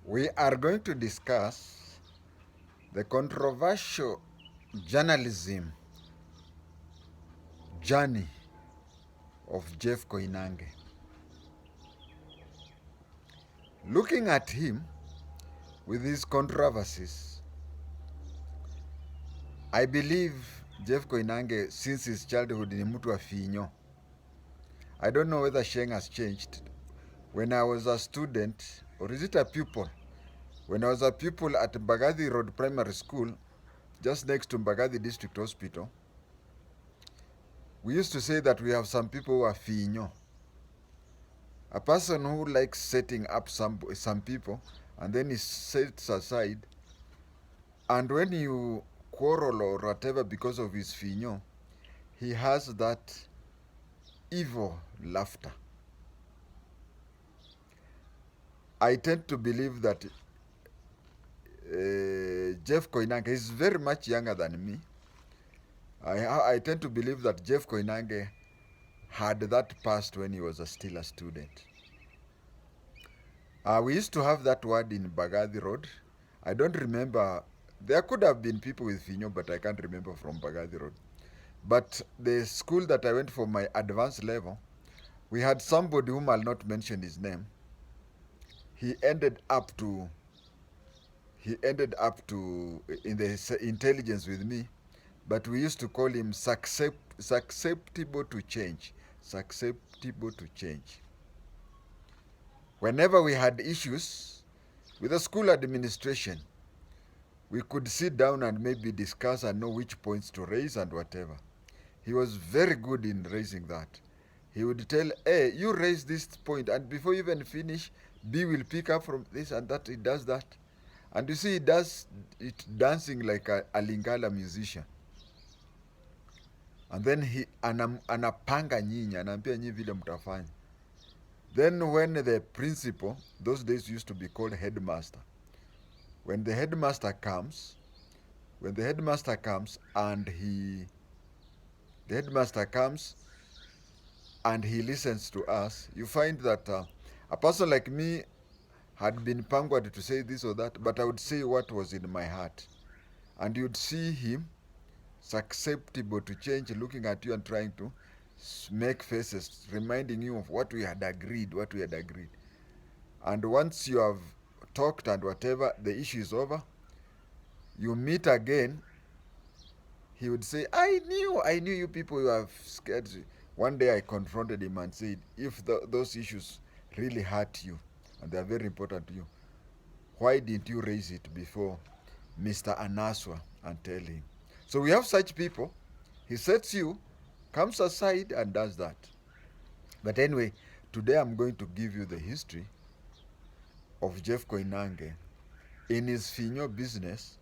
We are going to discuss the controversial journalism journey of Jeff Koinange. Looking at him with his controversies, I believe Jeff Koinange, since his childhood, ni mtu wa Finyo. I don't know whether Sheng has changed. When I was a student, or is it a pupil? When I was a pupil at Mbagathi Road Primary School, just next to Mbagathi District Hospital, we used to say that we have some people who are Finyo. A person who likes setting up some people and then he sets aside, and when you quarrel or whatever because of his Finyo, he has that evil laughter. I tend to believe that Jeff Koinange is very much younger than me. I tend to believe that Jeff Koinange had that past when he was still a student. We used to have that word in Mbagathi Road. I don't remember. There could have been people with Finyo, but I can't remember from Mbagathi Road. But the school that I went for my advanced level, we had somebody whom I'll not mention his name. He ended up to in the intelligence with me, but we used to call him susceptible to change. Susceptible to change. Whenever we had issues with the school administration, we could sit down and maybe discuss and know which points to raise and whatever. He was very good in raising that. He would tell, hey, you raise this point, and before you even finish, B will pick up from this and that. He does that. And you see, he does it dancing like a Lingala musician. And then he anapanga nyinyi, anaambia nyinyi vile mtafanya. Then when the principal, those days used to be called headmaster, when the headmaster comes and he listens to us, you find that a person like me had been pangwed to say this or that, but I would say what was in my heart. And you'd see him susceptible to change, looking at you and trying to make faces, reminding you of what we had agreed. And once you have talked and whatever, the issue is over, you meet again, he would say, I knew you people, you have scared. One day I confronted him and said, if those issues really hurt you, and they are very important to you, why didn't you raise it before Mr. Anaswa and tell him? So we have such people. He sets you, comes aside and does that. But anyway, today I'm going to give you the history of Jeff Koinange in his Finyo business,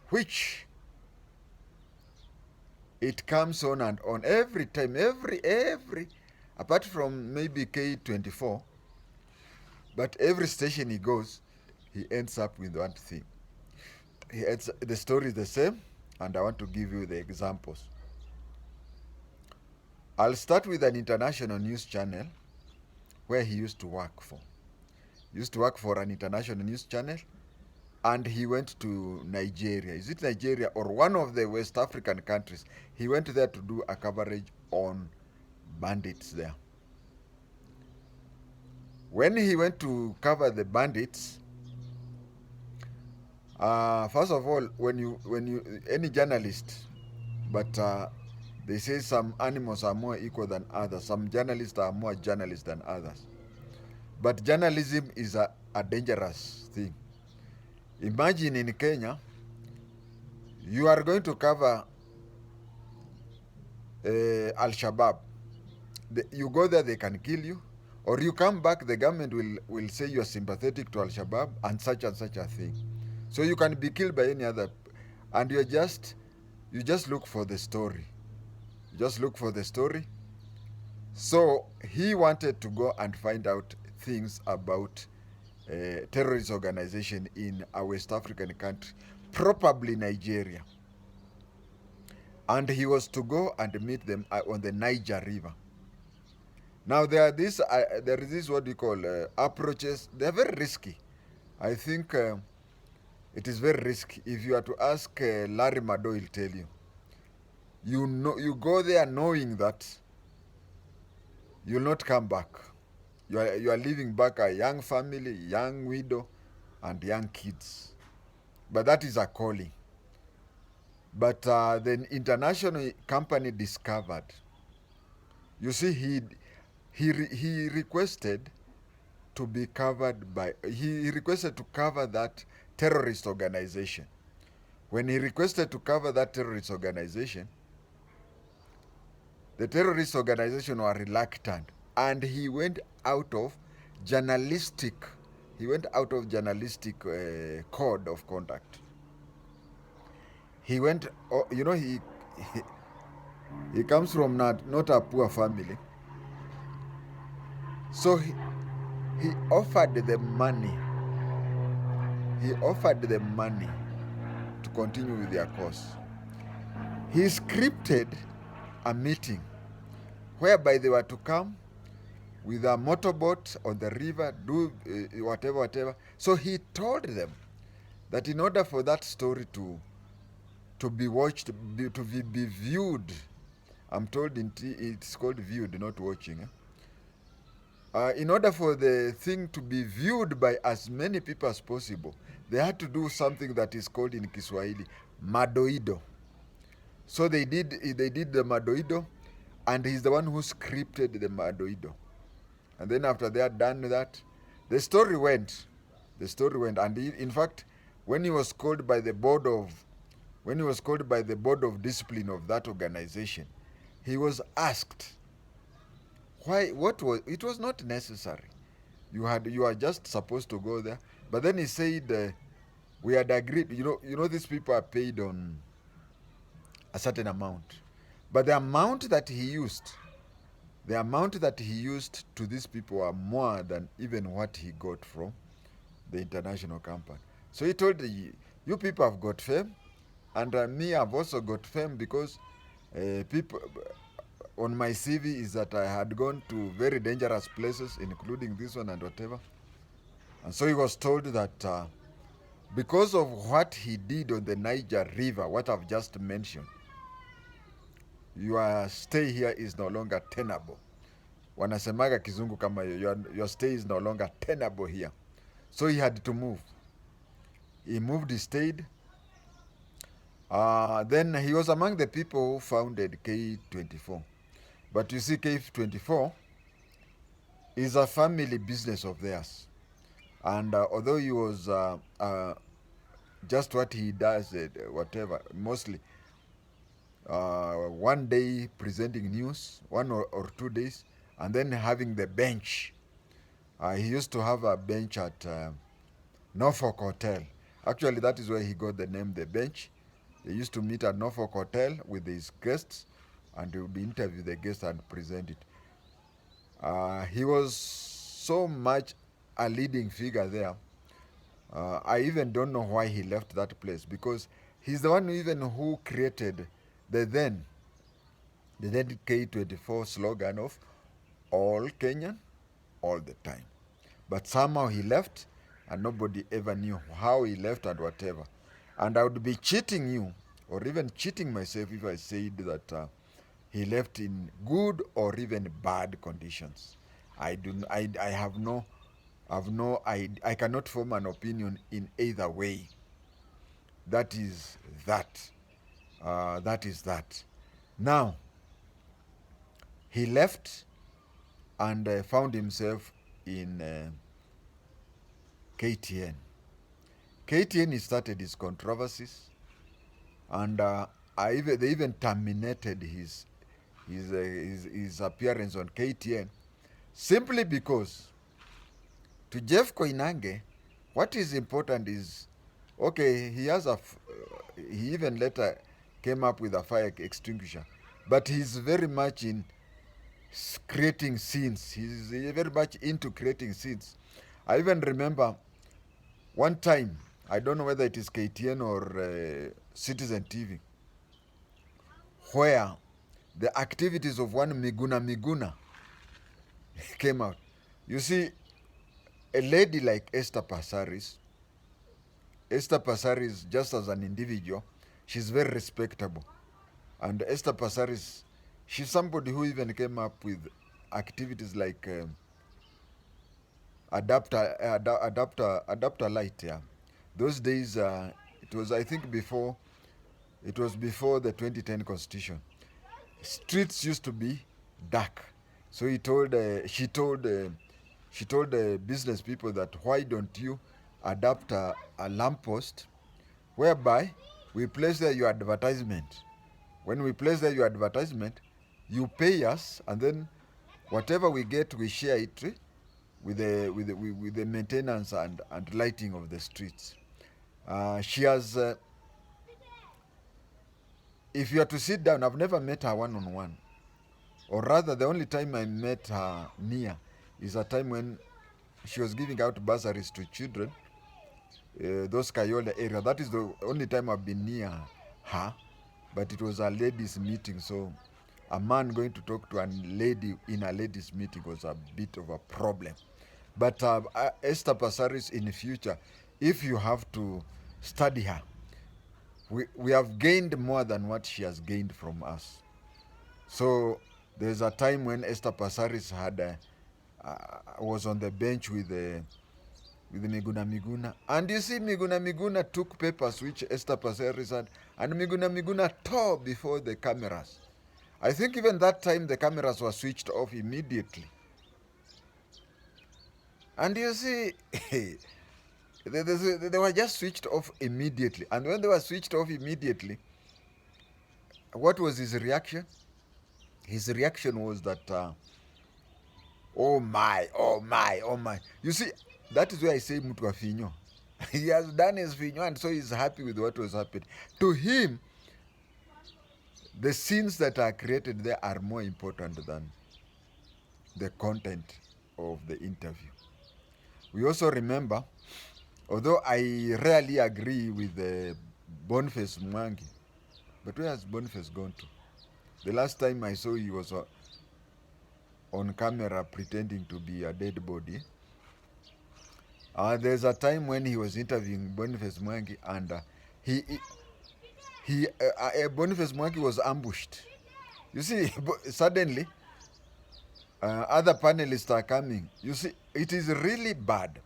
which it comes on and on every time, every, apart from maybe K24, but every station he goes, he ends up with one thing. The story is the same, and I want to give you the examples. I'll start with an international news channel where he used to work for. He used to work for an international news channel, and he went to Nigeria. Is it Nigeria or one of the West African countries? He went there to do a coverage on bandits there. When he went to cover the bandits, first of all, when you any journalist, but they say some animals are more equal than others. Some journalists are more journalists than others. But journalism is a dangerous thing. Imagine in Kenya, you are going to cover Al-Shabaab. You go there, they can kill you. Or you come back, the government will say you are sympathetic to Al-Shabaab and such a thing. So you can be killed by any other. And you just look for the story. So he wanted to go and find out things about terrorist organization in a West African country, probably Nigeria. And he was to go and meet them on the Niger River. Now there is this what we call approaches. They are very risky. I think it is very risky. If you are to ask Larry Mado, he'll tell you. You know, you go there knowing that you'll not come back. You are leaving back a young family, young widow, and young kids. But that is a calling. But the international company discovered. You see, he requested to be covered by. He requested to cover that terrorist organization. When he requested to cover that terrorist organization, the terrorist organization were reluctant, and he went out of journalistic. He went out of journalistic code of conduct. He went, he he comes from not a poor family, so he offered the money. He offered the money to continue with their course. He scripted a meeting whereby they were to come with a motorboat on the river, do whatever. So he told them that in order for that story to be watched, to be viewed, I'm told it's called viewed, not watching. In order for the thing to be viewed by as many people as possible, they had to do something that is called in Kiswahili madoido. So they did the madoido, and he's the one who scripted the madoido. And then after they had done that, the story went. And in fact, when he was called by the board of discipline of that organization, he was asked why. It was not necessary. You are just supposed to go there. But then he said, we had agreed. These people are paid on a certain amount, but the amount that he used to these people are more than even what he got from the international company. So he told you people have got fame, and me, I've also got fame because people on my CV is that I had gone to very dangerous places, including this one and whatever. And so he was told that because of what he did on the Niger River, what I've just mentioned, your stay here is no longer tenable. Wanasemaga kizungu kama your stay is no longer tenable here. So he had to move. He moved, he stayed. Then he was among the people who founded K24. But you see, K24 is a family business of theirs. And although he was just what he does, whatever, mostly one day presenting news, 1 or 2 days, and then having the bench. He used to have a bench at Norfolk Hotel. Actually, that is where he got the name The Bench. They used to meet at Norfolk Hotel with his guests, and he would interview the guests and present it. He was so much a leading figure there. I even don't know why he left that place, because he's the one who created the then K24 slogan of all Kenyan, all the time. But somehow he left, and nobody ever knew how he left and whatever. And I would be cheating you, or even cheating myself, if I said that he left in good or even bad conditions. I cannot form an opinion in either way. That is that. That is that. Now, he left and found himself in KTN. KTN, he started his controversies, and they even terminated his appearance on KTN simply because to Jeff Koinange, what is important is, okay, he even later came up with a fire extinguisher, but he's very much in creating scenes. He's very much into creating scenes. I even remember one time, I don't know whether it is KTN or Citizen TV, where the activities of one Miguna came out. You see, a lady like Esther Passaris, Esther Passaris, just as an individual, she's very respectable. And Esther Passaris, she's somebody who even came up with activities like adapter light. Yeah, those days it was, I think, before it was before the 2010 constitution. Streets used to be dark, so she told business people that why don't you adapt a lamppost whereby we place there your advertisement. When we place there your advertisement, you pay us, and then whatever we get, we share it with the maintenance and lighting of the streets. She has, if you are to sit down, I've never met her one on one, or rather, the only time I met her near is a time when she was giving out bursaries to children, those Kayola area. That is the only time I've been near her, but it was a ladies' meeting, so a man going to talk to a lady in a ladies' meeting was a bit of a problem. But Esther Passaris, in the future, if you have to study her, we have gained more than what she has gained from us. So there's a time when Esther Passaris was on the bench with Miguna Miguna. And you see, Miguna Miguna took papers which Esther Passaris had, and Miguna Miguna tore before the cameras. I think even that time the cameras were switched off immediately. And you see, they were just switched off immediately. And when they were switched off immediately, what was his reaction? His reaction was that, oh my, oh my, oh my. You see, that is why I say Mtu wa Finyo. He has done his Finyo, and so he's happy with what was happening. To him, the scenes that are created there are more important than the content of the interview. We also remember, although I rarely agree with Boniface Mwangi, but where has Boniface gone to? The last time I saw he was on camera pretending to be a dead body. There's a time when he was interviewing Boniface Mwangi, and Boniface Mwangi was ambushed. You see, suddenly, other panelists are coming. You see, it is really bad.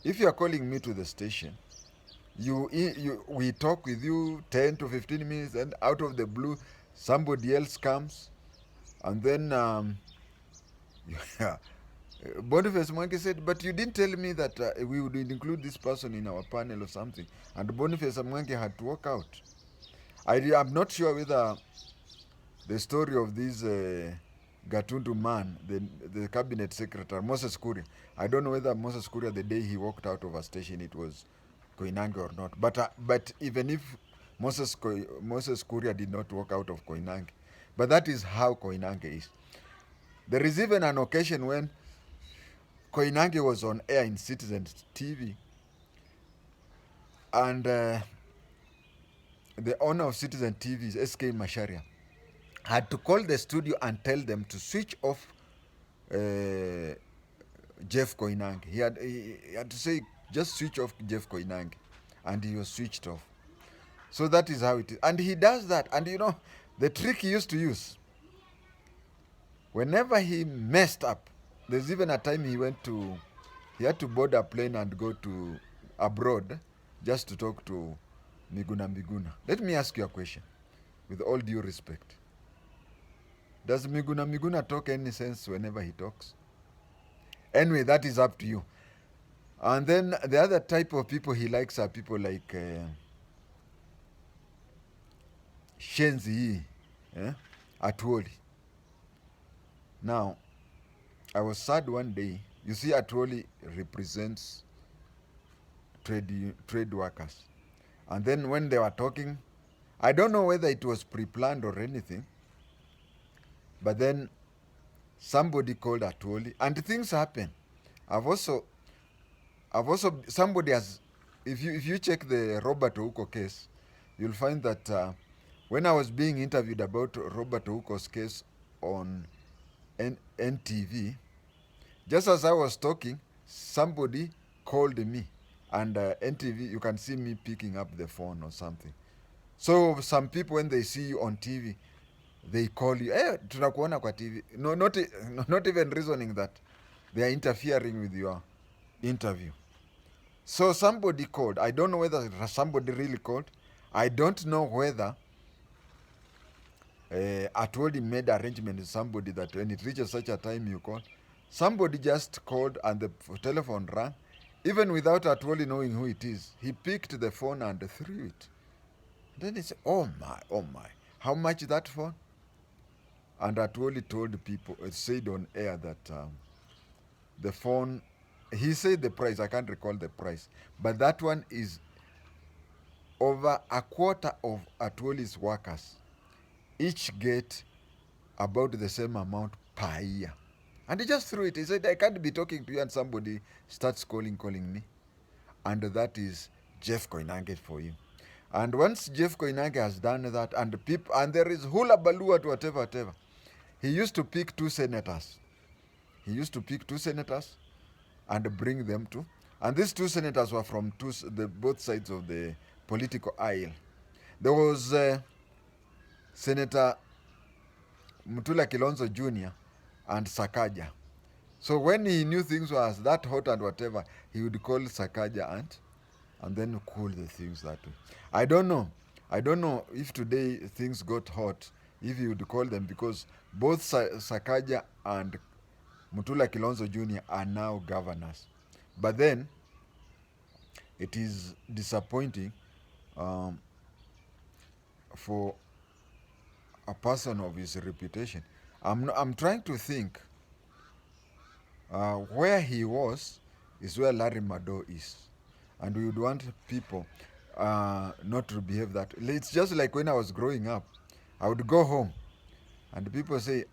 If you are calling me to the station, we talk with you 10 to 15 minutes, and out of the blue, somebody else comes, and then Boniface Mwangi said, but you didn't tell me that we would include this person in our panel or something. And Boniface Mwangi had to walk out. I'm not sure whether the story of this Gatundu man, the cabinet secretary, Moses Kuria, I don't know whether Moses Kuria, the day he walked out of a station, it was Koinange or not. But even if Moses Kuria did not walk out of Koinange, but that is how Koinange is. There is even an occasion when Koinange was on air in Citizen TV, and the owner of Citizen TV, SK Masharia, had to call the studio and tell them to switch off Jeff Koinange. He had to say, just switch off Jeff Koinange, and he was switched off. So that is how it is. And he does that. And you know, the trick he used to use, whenever he messed up, there's even a time he had to board a plane and go to abroad just to talk to Miguna Miguna. Let me ask you a question, with all due respect. Does Miguna Miguna talk any sense whenever he talks? Anyway, that is up to you. And then the other type of people he likes are people like Shenzi, Atwoli. Now, I was sad one day. You see, Atwoli represents trade workers. And then when they were talking, I don't know whether it was pre-planned or anything, but then somebody called Atwoli, and things happen. I've also somebody has, if you check the Robert Ouko case, you'll find that when I was being interviewed about Robert Ouko's case on NTV, just as I was talking, somebody called me and NTV, you can see me picking up the phone or something. So some people, when they see you on TV, they call you, eh, tunakuona kwa TV. No, not even reasoning that they are interfering with your interview. So somebody called. I don't know whether somebody really called. I don't know whether Atwoli made arrangement with somebody that when it reaches such a time you call. Somebody just called and the telephone rang. Even without Atwoli knowing who it is, he picked the phone and threw it. Then he said, oh my, how much is that phone? And Atwoli told people, said on air that the phone, he said the price, I can't recall the price, but that one is over a quarter of Atwoli's workers. Each get about the same amount per year. And he just threw it. He said, I can't be talking to you and somebody starts calling me. And that is Jeff Koinange for you. And once Jeff Koinange has done that, and people, and there is hula baloo at whatever, he used to pick two senators. He used to pick two senators and bring them to. And these two senators were from both sides of the political aisle. There was Senator Mutula Kilonzo Jr. and Sakaja. So when he knew things was that hot and whatever, he would call Sakaja and then cool the things that way. I don't know. I don't know if today things got hot, if he would call them, because both Sakaja and Mutula Kilonzo Jr. are now governors. But then it is disappointing for a person of his reputation. I'm trying to think where he was is where Larry Mado is. And we would want people not to behave that way. It's just like when I was growing up, I would go home and people say,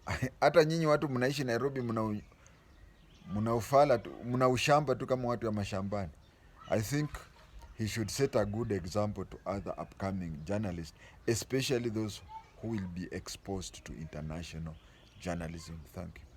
hata nyinyi watu mnaishi Nairobi mna ushamba tu kama watu ya mashambani. I think he should set a good example to other upcoming journalists, especially those who will be exposed to international journalism. Thank you.